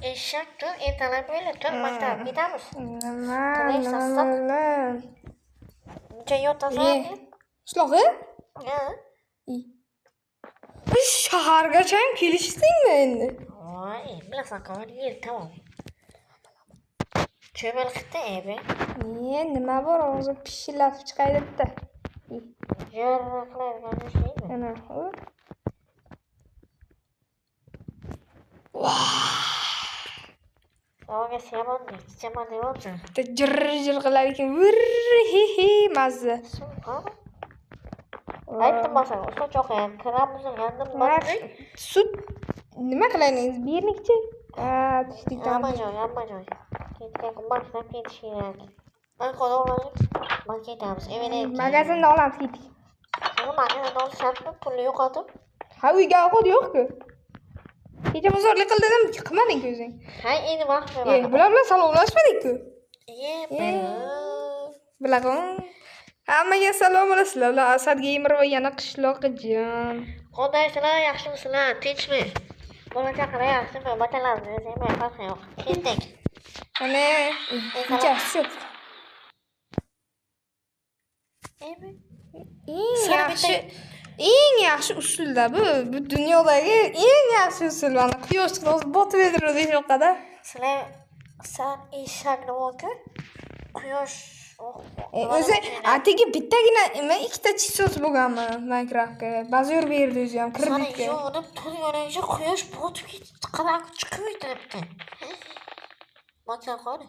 Eshak tur, ertalab böyle tur, maktab gidamiz. Nima? Necha yotasan? Qishloqqa? Ha. Biz shahargacha ham kelishdingmi endi? Voy, bilasan-ku, yer tamom. Cho'mil qitda ebe. Nima bor, o'zi pishillatib chiqay debdi. Jarroqlar qilishmaydi. Ana, Havoga siyamonni, chichaman deyapti. Jir qilar ekan. Mazza. Aytmasan, usta cho'qay, kiramiz, yandim. Sut nima qilaylik? Bernikchi. Tushdik. Hamma joy. Ketgan boshdan ketish kerak. Ben qo'lga olamiz. Ben ketamiz. Magazinda olamiz ketdik. Sana magazinda olish shartmi? Pulni yo'qotib. Ha, uyga ovqat yo'q-ku. Kecha bozorlik qil dedim, qilmading-ku o'zing. Ha, endi vaqt beradi. Bular bilan salomlashmadik-ku. Bilaqon. Hammaga salom olasizlar. Ular Asad Gamer va yana qishloqijim. Qandaysizlar? Yaxshimisizlar? Tinchmi? Bola chaqira yaxshimi? Batalarni sevmay farqi yo'q. Ketdik. Ana, ichasi. Eng yaxshi usulda bu dunyodagi eng yaxshi usul. Mana quyosh chiqib botib o'tiradi yoqada. Sen eshakni olku. Quyosh o'zi atigi bittagina nima ikkita chisos bo'lganmi Minecraftga. Bazor berdi o'zi ham kreditga. Yo'q, deb turganicha quyosh botib ketdi. Qarab chiqib o'tiribdi. Maktab qani?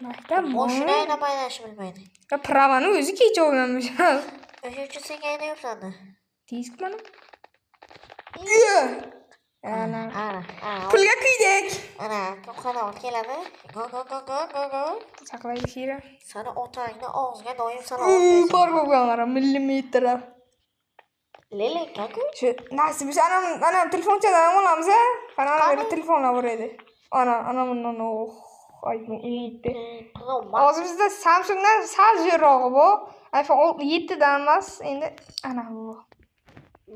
Maktab mashinani baylash bilmaydi. Ya pravani o'zi kecha o'rganmish. O'sha uchun senga aytayapsan. Tezkmani? Ana. Pulga kuydik. Ana, qanot keladi. Go. Saqlaydi shira. Sana otangni og'ziga doim sana Bor bo'lganlar millimetrlar. Lelekaku. Shu nasib ana telefonchadan olamiz a? Qana bir telefonlar bor edi. Ana bundan ay bu iydi. Hozir bizda Samsungdan sal zo'rog'i bu. iPhone 7 dan emas, endi ana bu.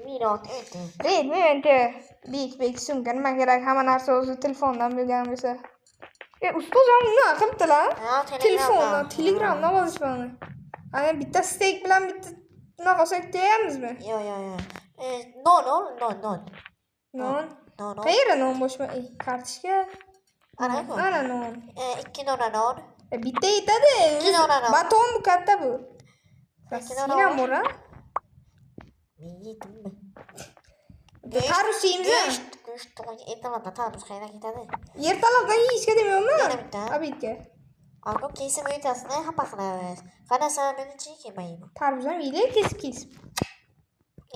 Minot edi. Redmi endi bek sumka nima kerak, hamma narsa o'zi telefondan bo'lgan bo'lsa. Ustoz ham nima qilibdilar? Telefondan, Telegramdan yozishmani. Ana bitta steak bilan bitta nima qilsak deyamizmi? Yo'q. Non. Qayerda non boshma? Kartoshka. Ana non. 2 dona non. Bitta yetadi. Baton bu katta bu. Sina mora. Yetimi. Tarus yeymiz. Go'sht ertalabda tarus qayerga ketadi? Ertalabdan yeyishga demayapman. Yana bitta. Abidga. Aqo kesib o'tasini xafa qilamiz. Qanasan meni chi kelmaydi. Tarus ham yeylik kesib.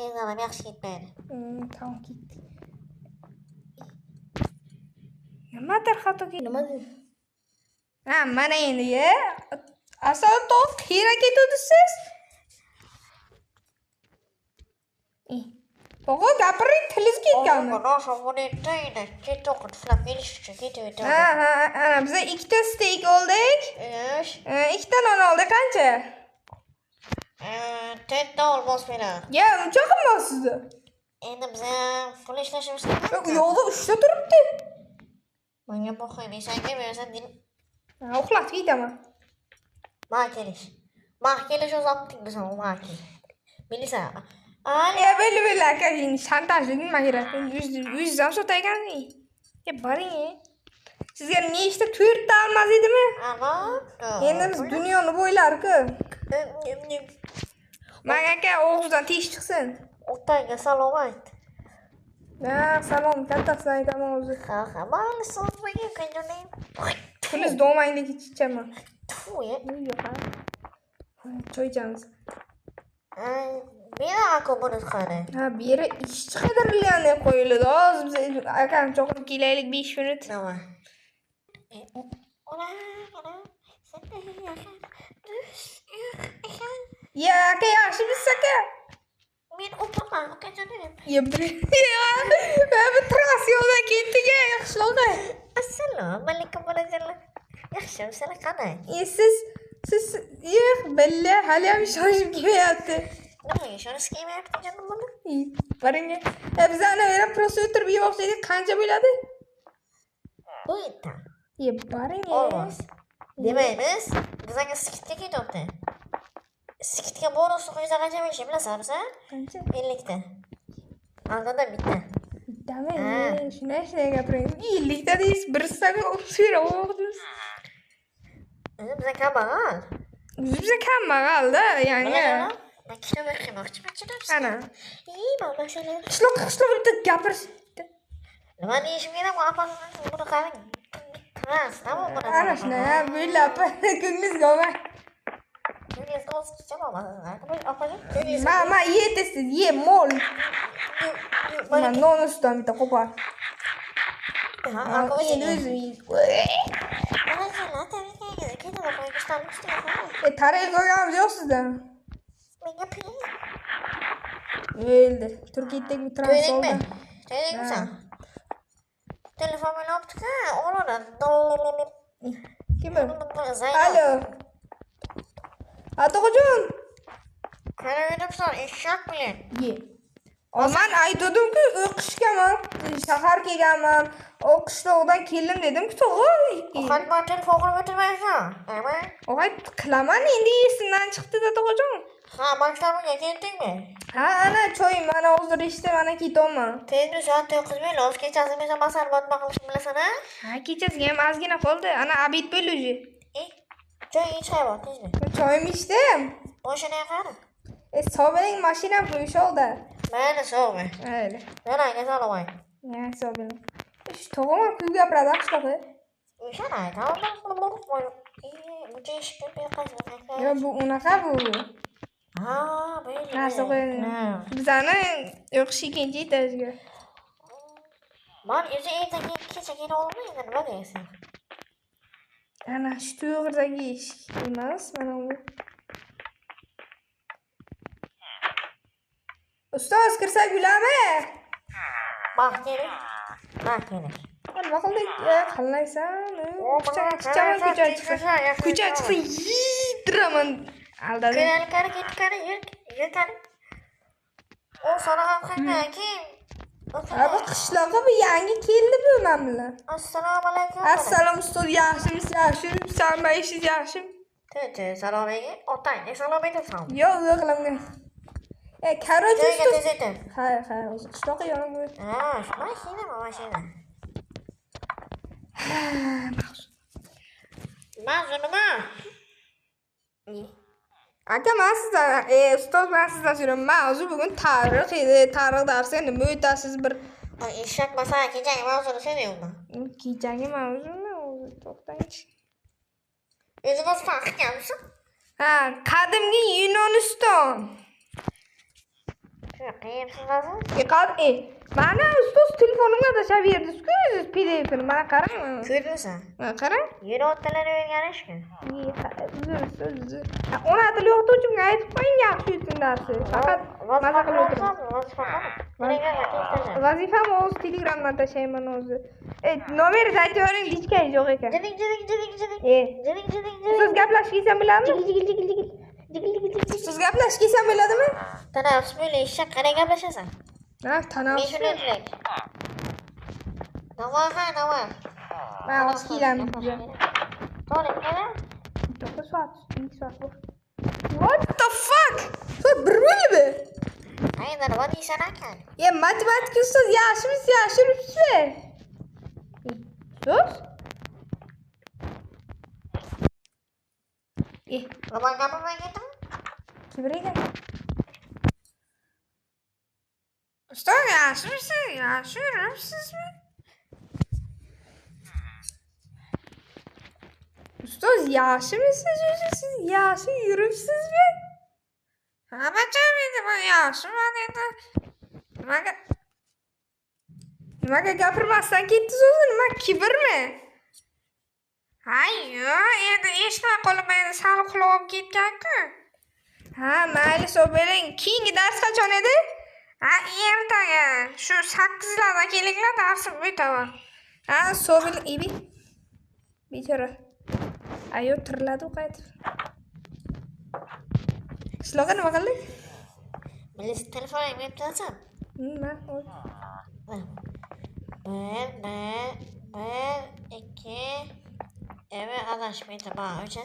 Endi ham yaxshi ketmaydi. Tamam ketdi. Nimadir xato nima dedi? Ha, mana endi asal to'q xira ketdi siz. To'g'ri gapiring, tiliz ketganmi? Mana shuni aytaydi. Ketoq tiflab berish uchun ketaverdi. Ha, biz ikkita steak oldik. Ikkita non oldik, qancha? To'rtta olmos beradi. Ya, uncha qimmat sizda. Endi biz pul ishlashimiz kerak. Yo'qda 3 ta turibdi. Menga boqaymi, senga bersan din. Uxlatib ketaman. Mahkelish o'zatdik biz mahkel. Bilsan. Belli aka, shantajlik nima kerak? 100 dan sotaygan. Boring. Sizga nechta 4 ta olmas edimi? Endi biz dunyoni bo'ylar-ku. Menga aka og'izdan tish chiqsin. Otangga salom ayt. Salom, kattasidan aytaman o'zi. Mayli, so'zmaga qanday. Pulni domangdek ichaman. Yo'q. Choy ichamiz. Meni aka buni qani. Ha, bu yerga ishchi qidirilgan deb qo'yiladi. Hozir biz akam chaqirib kelaylik 5 minut. Nima? Ya, aka yaxshimisiz aka? Men o'tiraman, akajonim. Bu transyoda ketdik, yaxshilar. Assalomu alaykum bolajonlar. Yaxshimisizlar qani? Siz billa hali ham ishonishim kelmayapti. Nimaga ishonish kelmayapti jonim buni? Boring. Biz ana yana prosta o'tirib yeb olsak qancha bo'ladi? Bu yerda. Boringiz. Demaymiz, biz anga skidga ketyapti. Skidga bonusni qo'ysa qancha bo'lishi bilasizmi? Qancha? 50 ta. Aldida bitta. Bittami? Shunday gapiring. 50 ta deysiz, bir saga o'xshayapsiz. Biza kambag'al. Biza kambag'al-da, yanga. Ben kinoga qilmoqchiman, Ana. mana shuni. Qishloqda gapirish. Nima deyishim kerak, buni qarang. Ras, tamam mı? Ana shuna, böyle ko'ngilingizga olmang. Ko'ngilingizga olsa opajon. Ma, yetasiz, ye mol. Mana non ustidan bitta qo'par. Endi o'zim yeyib. Tarix ko'rganimiz yo'q sizda. O'ldi. Turkiyadagi bu transolda. To'ydingmi sen? Telefon bilan optika, oradan. Kim bu? Alo. Atoqjon. Karaveribsan, eshak bilan. Ye. Man aytdim-ku, o'qishgaman, shahar kelganman, o'qishdan keldim dedim-ku, to'g'ri. Qanday telefon qilib o'tirmaysan? O'g'ay qilaman endi esimdan chiqdi-da to'g'rijon. Ha, maktabga ketdingmi? Ha, ana choy mana hozir ichdim, mana ketaman. Tezmi soat 9 bo'ldi, hozir kechasi men masal botma qilishni bilasan-a? Ha, kechasiga ham ozgina qoldi. Ana obed bo'ldi уже. Choy ichayapman, tezmi? Choyimni ichdim. Mashinaga qara. Sobiring mashinam qo'yishdi. Mayli, sog'mi? Mayli. Yana kasalaman. Ya, sobiring. Shu to'g'ri ku gapiradi qishloqda. O'shana, tamam. Buncha eshikka beqasam. Yo, bu unaqa bu. Ha, bo'ldi. Narsa qo'ying. Bizani o'qish 2-etajga. Men o'zi ertaga kecha kela olmayman, nima deysan? Ana shu to'g'ridagi eshik emas, mana bu. Ustoz kirsak bo'ladimi? Bak kerak. Nima qildik? Qallaysan? Ko'cha chiqsa yidiraman. Aldadi. Kari, yur. O sana ham qanday Abi qishloqqa bu yangi keldi bu men bilan. Assalomu alaykum. Assalom ustoz, yaxshimisiz? Sanmaysiz yaxshimi? Salom alaykum. Otang, salom aytasan. Yo'q, o'g'limga. Короче, ustoz. Ha, o'zi qishloqqa yonimga. Ha, mashina. Ma'zur nima? Aka, men sizdan, ustoz, men sizdan so'rayman. Men hozir bugun tarix edi, tarix darsiga nima o'tasiz bir Eshak masala kechagi mavzuni so'rayapman. kechagi mavzumi o'zi to'xtangchi. O'zimiz farqlanmiz? Ha, qadimgi Yunoniston. Mana ustoz telefonimga tashlab berdi-ku, siz PDF-ni mana qarang. Ko'rdingmi? Ha, qarang. Yer otilari o'rganishmi? Uzr. Ona til o'qituvchimga aytib qo'ying, yaxshi yutsin darsi. Faqat maza qilib o'tiring. Vazifam o'z Telegramdan tashlayman o'zi. Nomeringizni aytib bering, dichkay yo'q ekan. Jiring. Siz gaplashishni biladimi? Siz gaplashishni biladimi? Tanaffus bo'la eshak qanday gaplashasan? Ha, tanaffus. Nava. Men hozir kelamman. To'g'ri, qara. 9 soat, 2 soat bor. What the fuck? Soat 1 bo'ldi. Aynan nima deysan ekan? Matematika ustoz yaxshimisiz? Ustoz? Nima gapirmay ketding? Kim ekan? Ustoz yaxshimisiz? Yaxshi yuribsizmi? Ustoz yaxshimisiz o'zi? Siz yaxshi yuribsizmi? Hamacham endi men yaxshiman endi. Nimaga gapirmasdan ketdingiz o'zi? Nima kibrmi? Yo'q, endi eshitmay qolmaydi, sal qulog'im ketgan-ku. Ha, mayli, so'bering. Keyingi dars qachon edi? Ertaga. Shu 8larda kelinglar, darsim o'taman. Ha, so'bering. Ibi. Bechora. Ayo tiriladi qaytib. Qishloqqa nima qildik? Bilis telefoningni aytsan. Nima? 1, 2, Evet adashmaydi bana uchun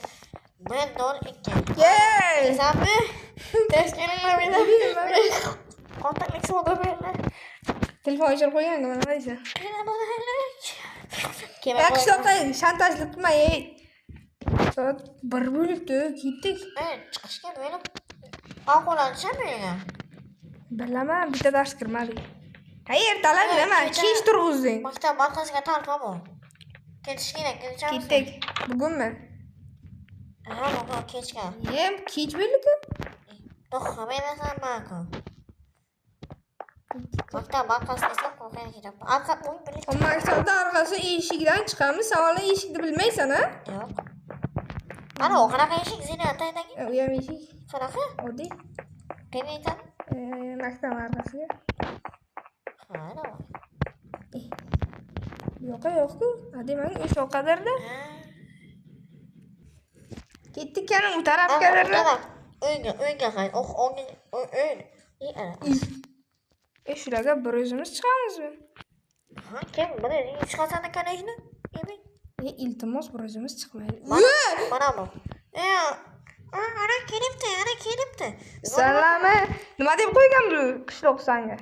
1-0-2. Yes. Bilasanmi? Tez kelinglar meni. Kontaktlik savdo beringlar. Telefon o'chirib qo'ygan nima deysan? Kemak Yaxshiroq shantajlik qilma, ey. Soat 1 bo'libdi, ketdik. chiqishga meni ovqatlanishmi menga? Bilaman, bitta dars kirmadik. Ertalab nima? Kech turg'izding. Maktab markaziga talqamu. Ketish kerak, ketishamiz. Ketdik. Bugunmi? Ha, bugun kechga. Kech bo'ldi-ku. To'g'ri, meni maktab markaziga eslab qo'ygan kerak. Arqa o'yin birlikda. Maktabda orqasi eshikdan chiqamiz. Savol eshikni bilmaysan, ha? Yo'q. Ana, o qanaqa eshik Zinataydagi? U ham eshik. Qanaqa? Oddiy. Qani aytan? Maktab orqasiga. Ana. Yo'q-ku. Demak, o'sha qadarda. Ketdik kana u tarafga. O'yinga qay. Shularga bir o'zimiz chiqamizmi? Ha, kim buni chiqasan ekaningni? Iltimos bir o'zimiz chiqmaydi. Mana bu. Ana kelibdi. Salama. Nima deb qo'ygan bu qishloq sanga?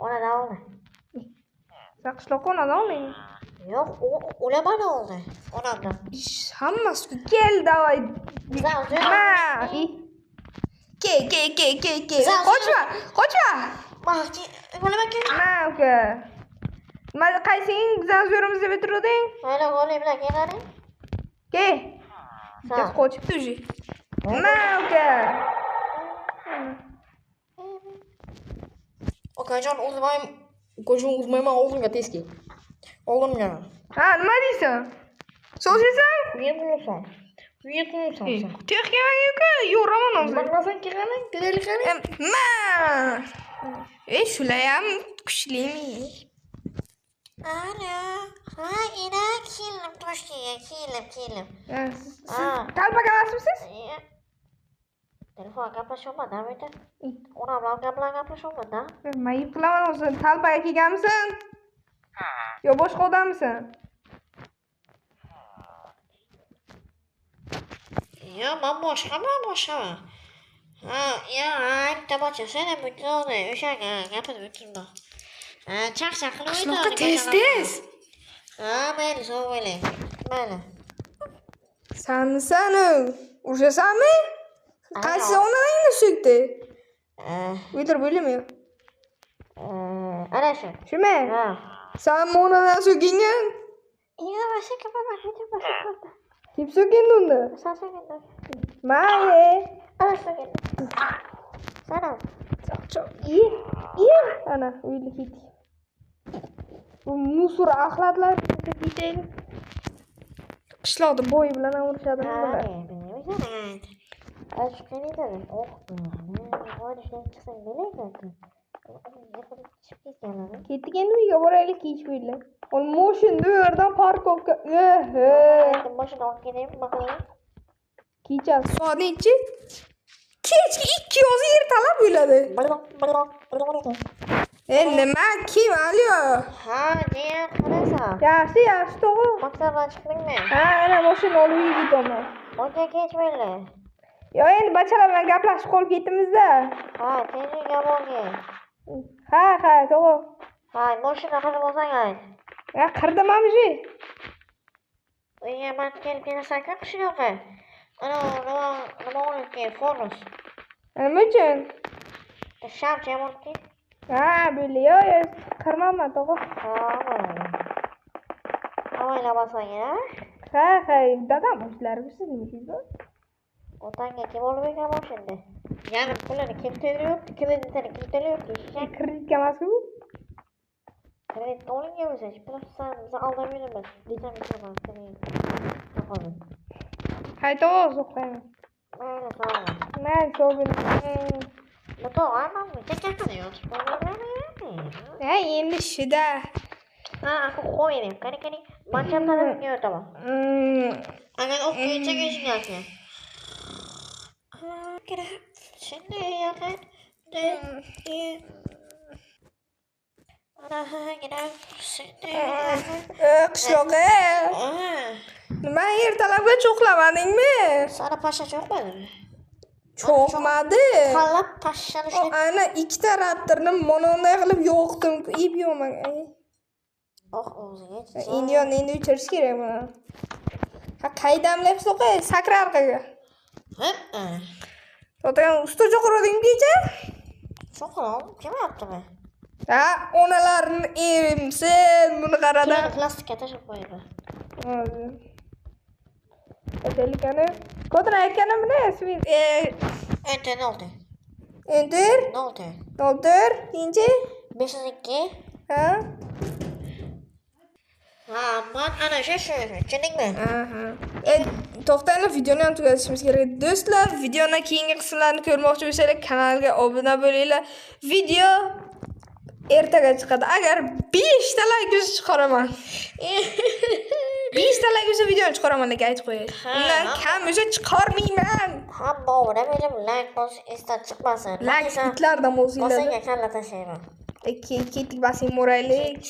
Onadan oldi. Sen qishloqqa onadan oldingmi? Yo'q, o'laman oldi. Onamdan. Hammasi kel davay. Ke. Qochma. Mahki, o'laman kel. Uka. Nima qaysing bizdan zo'rimizni deb o'tirding? Mana o'lay bilan kelaring. Ke. Sen qochibdi o'zi. Uka. Okajon o'zmayman oldinga tez kel. Oldimga. Ha, nima deysan? So'zlaysan? Uyatmaysan. Texnika yo'raman hozir. Bilmasan kelaring, kelaylik. Shular ham kuchlimi? Ana. Ha, ina kelib toshkiga, kelib. Talpaga emasmisiz? Telefon gaplashyapman-da bu yerda. Onam bilan gaplashyapman-da. Mayib qilaman o'zim. Talpaga kelganmisan? Yo boshqa odammisan? Yo, men boshqaman. Ha, aytmoqchi, sen ham o'tdi, o'shanga gapirib o'tirma. Chaqchaq qilib o'ydi. Qishloqqa tez. Ha, mayli, so'raylik. Mayli. Sanmisan u? O'shasanmi? Qaysi onangni so'kdi? O'tirib o'ylama. Ana shu. Shumi? Ha. Sen onadan so'kingan? Yo, o'sha kapaman, Kim so'kindi unda? Sen so'kinding. Mayli. Ana so'kindi. Sana. Ana, o'yli ketdik. Bu musor axlatlar ketaylik. Qishloqda bo'yi bilan urishadi bular. Ketdik endi uyga boraylik kech bo'ldi. Ol moshinni u yerdan parkovka. Mashina olib kelaymi, nima qilaymi? Kechasi soat nechi? Kechki 2 ertalab bo'ladi. Nima kim alyo? Ha, deya qarasan. Yaxshi, to'g'ri. Maktabdan chiqdingmi? Ha, ana mashina olib uyga ketaman. O'ta kech bo'ldi. Yo, endi bachalar bilan gaplashib qolib ketdimizda. Ha, tezlikga borgin. Ha, to'g'ri. Ha, mashina qilib olsang ayt. Qirdim amji. Uyga man kelib kelasan-ku qishloqqa. Ana, nima olib kel, fonus. Nima uchun? Shamchi ham olib kel. Ha, bo'ldi. Yo, qirmaman, to'g'ri. Ha, avaylamasang, ha? Ha, dadam ishlari sizniki-ku. Otangga kim olib bergan mashina? Yarim pulini kim to'layapti? Kreditini kim to'layapti? Kreditga emas-ku. Kredit olingan bo'lsa, plasdan biz aldab beramiz. Desam, Qayta o'qiyman. Mayli, sağ ol. Mayli, sağ ol. Motorlarmi? Chakakda yotib endi shida. Ha, qo'ying. Qani. Mancham tarafga o'taman. Agar o'qiyotsa eshiklarga. Shunday yaqin. Ana, qishloqqa. Nima ertalabga cho'qlamadingmi? Sana pasha cho'qmadimi? Cho'qmadi. Tanlab pashshani O ana ikkita raptorni mononday qilib yo'qdim. Ib yo'magan. O'ziga. Endi o'chirish kerak buni. Ha qaydamlab so'qay, sakra orqaga. To'g'ri, usta cho'qirading kecha? Cho'qiradim, kim yaptimi? Ha, onalarni erimsin, buni qarada. Plastikka tashib qo'ydi. Delikani. Kodini aytganimni, Enter 0. Enter 0. 0 inchi 502. ha Man ana shu tushundingmi? To'xtanglar, videoni ham tugatishimiz kerak. Do'stlar, videoning keyingi qismlarini ko'rmoqchi bo'lsangiz, kanalga obuna bo'linglar. Video ertaga chiqadi. Agar 5 ta like bo'lsa chiqaraman. 5 ta like bo'lsa videoni chiqaraman deb aytib qo'yay. Undan kam bo'lsa chiqarmayman. Hamma o'ramaydi, like bosish esdan chiqmasin. Like itlardan o'zinglar. Bosinga kalla tashlayman. Ketdik basing moraylik.